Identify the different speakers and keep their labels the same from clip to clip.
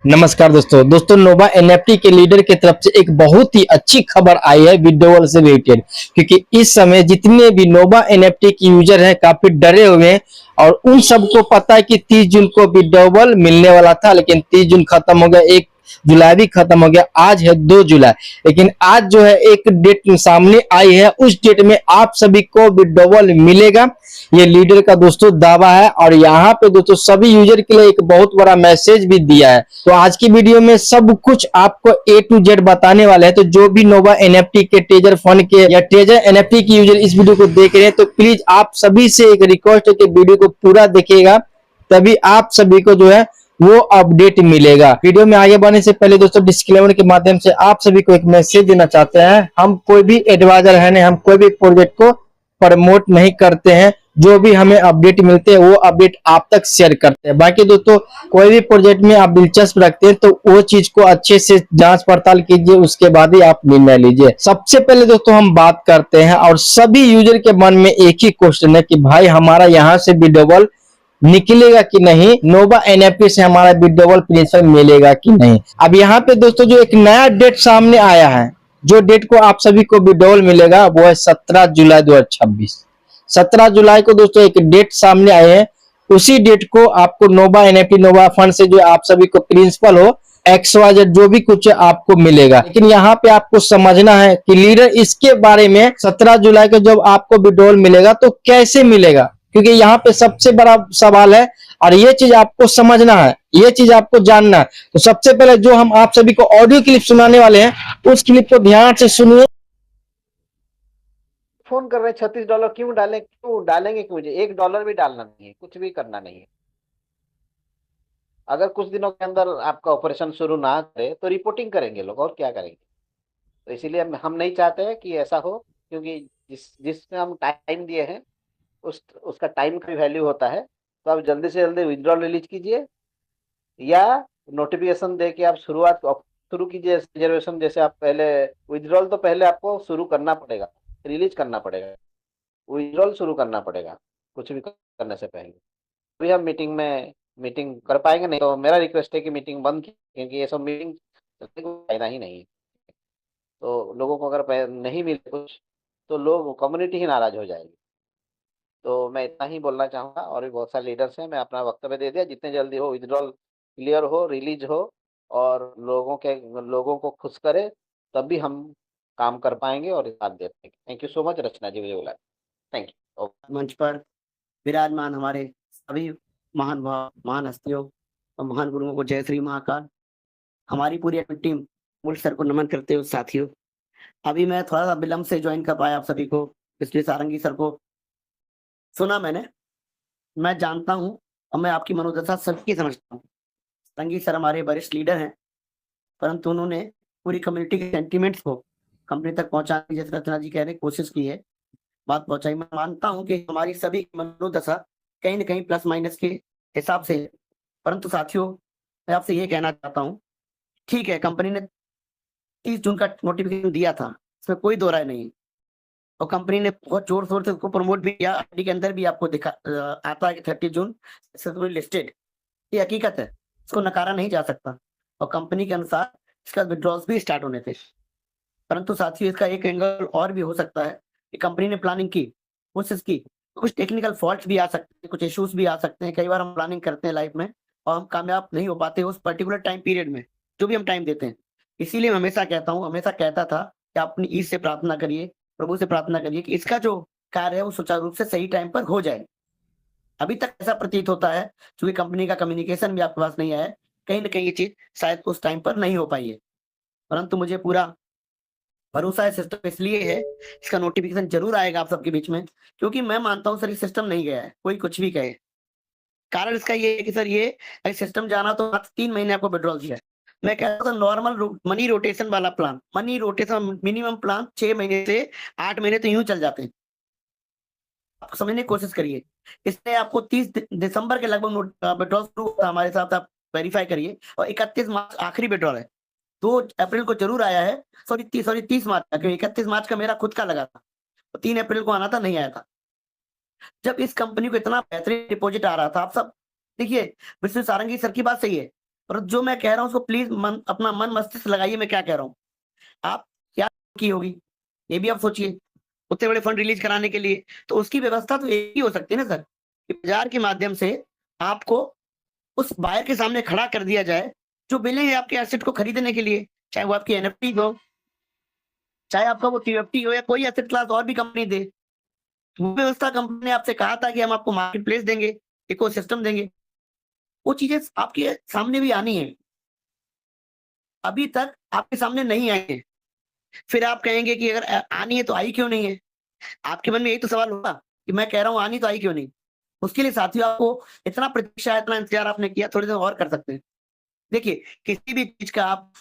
Speaker 1: नमस्कार दोस्तों नोवा एनएफटी के लीडर की तरफ से एक बहुत ही अच्छी खबर आई है विड्रोवल से रिलेटेड। क्योंकि इस समय जितने भी नोवा एनएफटी के यूजर हैं काफी डरे हुए हैं और उन सबको पता है कि 30 जून को विड्रोवल मिलने वाला था, लेकिन 30 जून खत्म हो गया, 1 जुलाई भी खत्म हो गया, आज है 2 जुलाई। लेकिन आज जो है एक डेट सामने आई है, उस डेट में आप सभी को विड्रोवल मिलेगा, ये लीडर का दोस्तों दावा है। और यहाँ पे दोस्तों सभी यूजर के लिए एक बहुत बड़ा मैसेज भी दिया है। तो आज की वीडियो में सब कुछ आपको ए टू जेड बताने वाले हैं। तो जो भी नोवा एनएफटी के ट्रेजर फंड के या ट्रेजर एनएफटी के यूजर इस वीडियो को देख रहे हैं तो प्लीज आप सभी से एक रिक्वेस्ट है कि वीडियो को पूरा देखिएगा, तभी आप सभी को जो है वो अपडेट मिलेगा। वीडियो में आगे बढ़ने से पहले दोस्तों डिस्क्लेमर के माध्यम से आप सभी को एक मैसेज देना चाहते हैं। हम कोई भी एडवाइजर है नहीं, हम कोई भी प्रोजेक्ट को प्रमोट नहीं करते हैं। जो भी हमें अपडेट मिलते हैं वो अपडेट आप तक शेयर करते हैं। बाकी दोस्तों कोई भी प्रोजेक्ट में आप दिलचस्पी रखते हैं तो वो चीज को अच्छे से जांच पड़ताल कीजिए, उसके बाद ही आप निर्णय लीजिए। सबसे पहले दोस्तों हम बात करते हैं और सभी यूजर के मन में एक ही क्वेश्चन है कि भाई हमारा यहाँ से विड्रोवल निकलेगा कि नहीं, नोवा एनएफटी से हमारा विड्रोवल प्रिंसिपल मिलेगा कि नहीं। अब यहाँ पे दोस्तों जो एक नया डेट सामने आया है, जो डेट को आप सभी को विड्रोवल मिलेगा वो है 17 जुलाई 2026। 17 जुलाई को दोस्तों एक डेट सामने आए हैं, उसी डेट को आपको नोवा एनएफटी नोवा फंड से जो आप सभी को प्रिंसिपल हो XYZ जो भी कुछ आपको मिलेगा। लेकिन यहाँ पे आपको समझना है कि लीडर इसके बारे में 17 जुलाई को जब आपको विड्रोवल मिलेगा तो कैसे मिलेगा, क्योंकि यहाँ पे सबसे बड़ा सवाल है और ये चीज आपको समझना है, ये चीज आपको जानना है। तो सबसे पहले जो हम आप सभी को ऑडियो क्लिप सुनाने वाले हैं उस क्लिप को ध्यान से सुनिए।
Speaker 2: फोन कर रहे हैं $36 क्यों डालें, क्यों डालेंगे, क्यों मुझे $1 भी डालना नहीं है, कुछ भी करना नहीं है। अगर कुछ दिनों के अंदर आपका ऑपरेशन शुरू ना करे तो रिपोर्टिंग करेंगे लोग, और क्या करेंगे। तो इसीलिए हम नहीं चाहते हैं कि ऐसा हो, क्योंकि जिसमें हम टाइम दिए हैं उसका टाइम का भी वैल्यू होता है। तो आप जल्दी से जल्दी विड्रॉल रिलीज कीजिए या नोटिफिकेशन दे के आप शुरू कीजिए रिजर्वेशन। जैसे आप पहले विड्रॉल तो पहले आपको शुरू करना पड़ेगा, रिलीज करना पड़ेगा, विड्रॉल शुरू करना पड़ेगा कुछ भी करने से पहले। अभी हम मीटिंग कर पाएंगे, नहीं तो मेरा रिक्वेस्ट है कि मीटिंग बंद की, क्योंकि ये सब मीटिंग फायदा ही नहीं है। तो लोगों को अगर नहीं मिले कुछ तो लोग कम्युनिटी ही नाराज हो जाएगी। तो मैं इतना ही बोलना चाहूँगा, और भी बहुत सारे लीडर्स हैं, मैं अपना वक्तव्य दे दिया। जितने जल्दी हो विड्रॉल क्लियर हो, रिलीज हो और लोगों को खुश करे, तब भी हम काम कर पाएंगे और साथ दे पाएंगे। थैंक यू सो मच रचना जी, मुझे बुलाया। Thank you.
Speaker 3: मंच पर विराजमान हमारे सभी महान भाव, महान हस्तियों और महान गुरुओं को जय श्री महाकाल। हमारी पूरी टीम मूल सर को नमन करते हुए साथियों, अभी मैं थोड़ा सा विलंब से ज्वाइन कर पाया आप सभी को, इसलिए सारंगी सर को सुना मैंने, मैं जानता हूँ और मैं आपकी मनोदशा सबकी समझता हूँ। सारंगी सर हमारे वरिष्ठ लीडर हैं, परंतु उन्होंने पूरी कम्युनिटी के सेंटिमेंट्स को कंपनी तक पहुंचाने की, जैसे रचना जी कह रहे, कोशिश की है, बात पहुंचाई। मैं मानता हूं कि हमारी सभी मनोदशा कहीं न कहीं प्लस माइनस के हिसाब से, परंतु साथियों मैं आपसे ये कहना चाहता हूं, ठीक है कंपनी ने 30 जून का नोटिफिकेशन दिया था, इसमें कोई दो राय नहीं, और कंपनी ने बहुत जोर शोर से उसको प्रमोट भी किया। आईडी के अंदर भी आपको दिखा आता है कि 30 जून सक्सेसफुली लिस्टेड, ये हकीकत है, इसको नकारा नहीं जा सकता, और कंपनी के अनुसार इसका विड्रॉल्स भी स्टार्ट होने थे। परंतु साथियों इसका एक एंगल और भी हो सकता है कि कंपनी ने प्लानिंग की, कोशिश की, कुछ टेक्निकल फॉल्ट्स भी आ सकते हैं, कुछ इश्यूज भी आ सकते हैं। कई बार हम प्लानिंग करते हैं लाइफ में और हम कामयाब नहीं हो पाते उस पर्टिकुलर टाइम पीरियड में, जो भी हम टाइम देते हैं। इसीलिए मैं हमेशा कहता हूँ, हमेशा कहता था कि आप अपनी ईश से प्रार्थना करिए, प्रभु से प्रार्थना करिए कि इसका जो कार्य है वो सुचारू रूप से सही टाइम पर हो जाए। अभी तक ऐसा प्रतीत होता है क्योंकि कंपनी का कम्युनिकेशन भी आपके पास नहीं आया है, कहीं ना कहीं ये चीज शायद उस टाइम पर नहीं हो पाई है, परंतु मुझे पूरा भरोसा है सिस्टम इसलिए है, इसका नोटिफिकेशन जरूर आएगा आप सबके बीच में, क्योंकि मैं मानता हूं सर ये सिस्टम नहीं गया है, कोई कुछ भी कहे। कारण इसका ये है कि सर ये अगर सिस्टम जाना तो मात्र 3 महीने आपको विड्रॉल दिया है। मैं कहता था नॉर्मल मनी रोटेशन वाला plan, money rotation minimum plan 6 महीने से 8 महीने तो यूं चल जाते हैं। आप समझने की कोशिश करिए, इसने आपको 30 दिसंबर के लगभग विड्रॉल शुरू हुआ हमारे साथ, आप वेरीफाई करिए, और 31 मार्च आखिरी विड्रॉल है। 2 अप्रैल को जरूर आया है, सॉरी 30 मार्च का, क्योंकि 31 मार्च का मेरा खुद का लगा था, तो 3 अप्रैल को आना था, नहीं आया था। जब इस कंपनी को इतना बेहतरीन डिपॉजिट आ रहा था, आप सब देखिए, विष्णु सारंगी सर की बात सही है, और जो मैं कह रहा हूँ उसको प्लीज अपना मन मस्तिष्क लगाइए मैं क्या कह रहा हूँ। आप क्या की होगी ये भी आप सोचिए, उतने बड़े फंड रिलीज कराने के लिए, तो उसकी व्यवस्था तो एक ही हो सकती है ना सर, कि बाजार के माध्यम से आपको उस बायर के सामने खड़ा कर दिया जाए जो मिलेंगे आपके एसेट को खरीदने के लिए, चाहे वो आपकी एनएफटी हो, चाहे आपका वो टीएफटी हो, या कोई एसेट क्लास और भी कंपनी दे। वो व्यवस्था कंपनी ने आपसे कहा था कि हम आपको मार्केट प्लेस देंगे, इकोसिस्टम देंगे, वो चीजें आपके सामने भी आनी है, अभी तक आपके सामने नहीं आई है। फिर आप कहेंगे कि अगर आनी है तो आई क्यों नहीं है, आपके मन में यही तो सवाल होगा कि मैं कह रहा हूँ आनी तो आई क्यों नहीं। उसके लिए साथियों आपको इतना प्रतीक्षा, इतना इंतजार आपने किया, थोड़ी देर और कर सकते हैं। देखिए किसी भी चीज का आप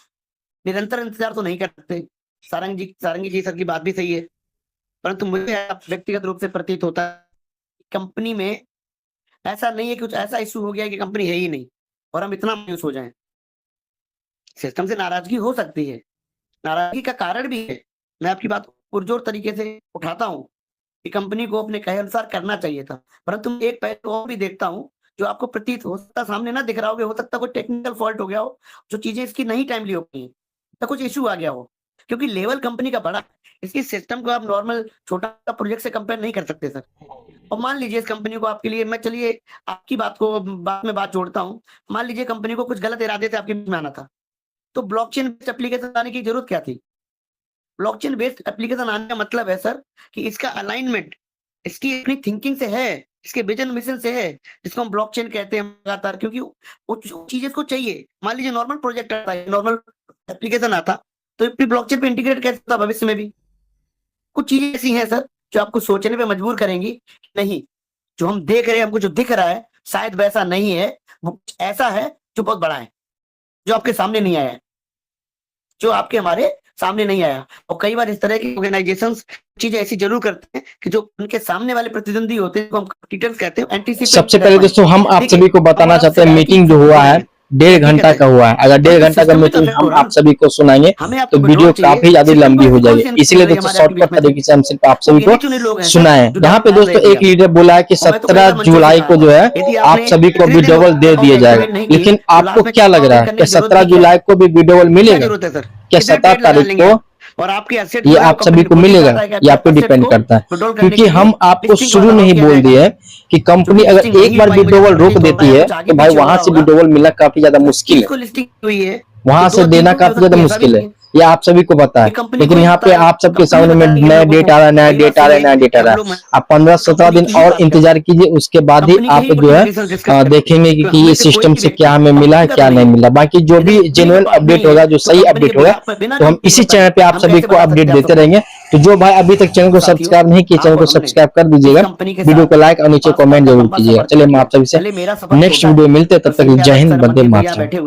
Speaker 3: निरंतर इंतजार तो नहीं कर सकते, सारंगी जी सर की बात भी सही है, परंतु मुझे व्यक्तिगत रूप से प्रतीत होता है कंपनी में ऐसा नहीं है, कुछ ऐसा इशू हो गया है कि कंपनी है ही नहीं और हम इतना मायूस हो जाएं। सिस्टम से नाराजगी हो सकती है, नाराजगी का कारण भी है, मैं आपकी बात पुरजोर तरीके से उठाता हूँ कि कंपनी को अपने कहे अनुसार करना चाहिए था, परंतु मैं एक पहलू और भी देखता हूँ जो आपको प्रतीत हो सकता सामने ना दिख रहा हो सकता कोई टेक्निकल फॉल्ट हो गया हो, जो चीजें इसकी नहीं टाइमली हो गई या कुछ इशू आ गया हो, क्योंकि लेवल कंपनी का बड़ा, इसकी सिस्टम को आप नॉर्मल छोटा प्रोजेक्ट से कंपेयर नहीं कर सकते सर। और मान लीजिए इस कंपनी को आपके लिए, मैं चलिए आपकी बात को बात में बात जोड़ता हूँ, मान लीजिए कंपनी को कुछ गलत इरादे से आपके बीच में आना था, तो ब्लॉकचेन बेस्ड एप्लीकेशन आने की जरूरत क्या थी। ब्लॉकचेन बेस्ड एप्लीकेशन आने का मतलब है सर कि इसका अलाइनमेंट इसकी अपनी थिंकिंग से है, इसके विजन मिशन से है, जिसको हम ब्लॉकचेन कहते हैं लगातार, क्योंकि वो चीज इसको चाहिए। मान लीजिए नॉर्मल प्रोजेक्ट आता है, नॉर्मल एप्लीकेशन आता तो ब्लॉकचेन पे इंटीग्रेट कैसे होता भविष्य में भी। कुछ चीजें ऐसी हैं सर जो आपको सोचने पे मजबूर करेंगी, नहीं जो हम देख रहे हैं, हमको जो दिख रहा है शायद वैसा नहीं है, वो कुछ ऐसा है जो बहुत बड़ा है, जो आपके सामने नहीं आया है, जो आपके हमारे सामने नहीं आया। और कई बार इस तरह की ऑर्गेनाइजेशंस चीजें ऐसी जरूर करते हैं कि जो उनके सामने वाले प्रतिद्वंदी होते हैं, हम कंपटीटर्स कहते हैं, एंटीसिपेट।
Speaker 1: सबसे पहले दोस्तों हम आप सभी को बताना चाहते हैं मीटिंग जो हुआ है 1.5 घंटा का हुआ है। अगर 1.5 घंटा का मीटिंग हम आप सभी को सुनाएंगे तो वीडियो काफी ज्यादा लंबी हो जाएगी, इसीलिए दोस्तों शॉर्टकट तरीके से हम सिर्फ आप सभी को सुनाए। यहाँ पे दोस्तों एक लीडर बोला है कि 17 जुलाई को जो है आप सभी को विड्रॉवल दे दिया जाएगा, लेकिन आपको क्या लग रहा है कि 17 जुलाई को भी विड्रॉवल मिलेगा क्या? 17 तारीख को
Speaker 3: और आपके एसेट
Speaker 1: ये आप सभी को मिलेगा, ये आप पे डिपेंड करता है, क्योंकि हम आपको शुरू में ही बोल दिए कि कंपनी अगर एक बार विड्रॉवल रोक देती है तो भाई वहां से विड्रॉवल मिलना काफी ज्यादा मुश्किल है, वहां से देना काफी ज्यादा मुश्किल है, ये आप सभी को पता है। लेकिन यहाँ पे आप सबके सामने में नया डेट आ रहा है, नया डेट आ रहा है, नया डेट आ रहा है। आप 15-17 दिन और इंतजार कीजिए, उसके बाद ही आप जो है देखेंगे कि ये सिस्टम से क्या हमें मिला है क्या नहीं मिला। बाकी जो भी जेन्युइन अपडेट होगा, जो सही अपडेट होगा, तो हम इसी चैनल पे आप सभी को अपडेट देते रहेंगे। तो जो भाई अभी तक चैनल को सब्सक्राइब नहीं किए, चैनल को सब्सक्राइब कर दीजिएगा, वीडियो को लाइक और नीचे कमेंट जरूर कीजिएगा। चलिए हम आप सभी से नेक्स्ट वीडियो मिलते हैं, तब तक जय हिंद, वंदे मातरम।